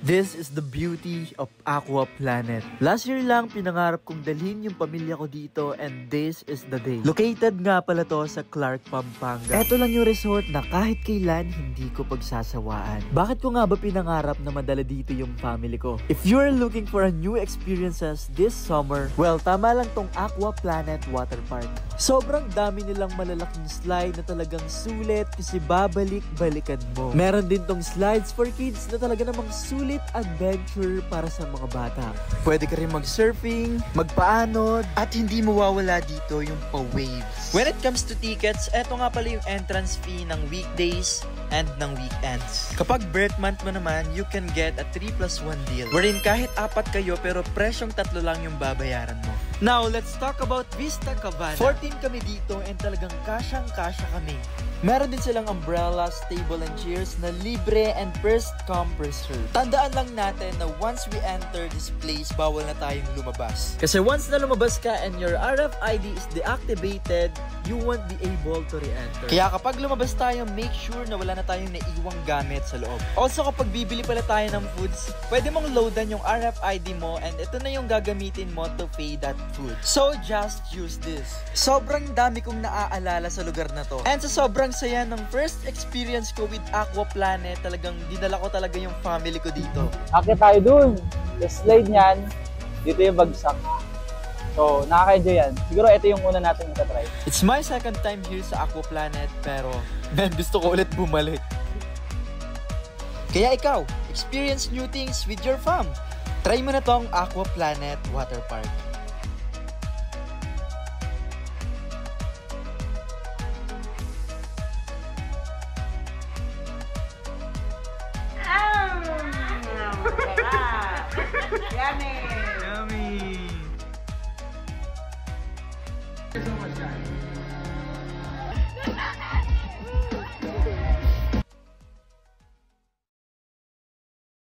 This is the beauty of Aqua Planet. Last year lang pinangarap kong dalhin yung pamilya ko dito and this is the day. Located nga pala to sa Clark, Pampanga. Ito lang yung resort na kahit kailan hindi ko pagsasawaan. Bakit ko nga ba pinangarap na madala dito yung family ko? If you're looking for a new experiences this summer, well, tama lang tong Aqua Planet Water Park. Sobrang dami nilang malalaking slide na talagang sulit kasi babalik-balikan mo. Meron din tong slides for kids na talaga namang sulit adventure para sa mga bata. Pwede ka rin mag-surfing, magpaanod, at hindi mawawala dito yung pa-waves. When it comes to tickets, eto nga pala yung entrance fee ng weekdays and ng weekends. Kapag birth month mo naman, you can get a 3+1 deal. Wherein kahit 4 kayo pero presyong 3 lang yung babayaran mo. Now, let's talk about Vista Cabana. 14 kami dito and talagang kasyang-kasya kami. Meron din silang umbrellas, table and chairs na libre and first come first serve. Tandaan lang natin na once we enter this place, bawal na tayong lumabas. Kasi once na lumabas ka and your RFID is deactivated, you won't be able to re-enter. Kaya kapag lumabas tayo, make sure na wala na tayong naiiwang gamit sa loob. Also, kapag bibili pala tayo ng foods, pwede mong loadan yung RFID mo and ito na yung gagamitin mo to pay that food. So, just use this. Sobrang dami kong naaalala sa lugar na to. And sa sobrang saya ng first experience ko with Aqua Planet, talagang dinala ko talaga yung family ko dito. Akit tayo dun. The slide niyan, dito yung bagsak. So, nakaka-enjoy yan. Siguro ito yung una natin itatry. It's my second time here sa Aqua Planet, pero man, gusto ko ulit bumalik. Kaya ikaw, experience new things with your fam. Try mo na tong Aqua Planet Water Park. Yummy! Yummy! There's so much time.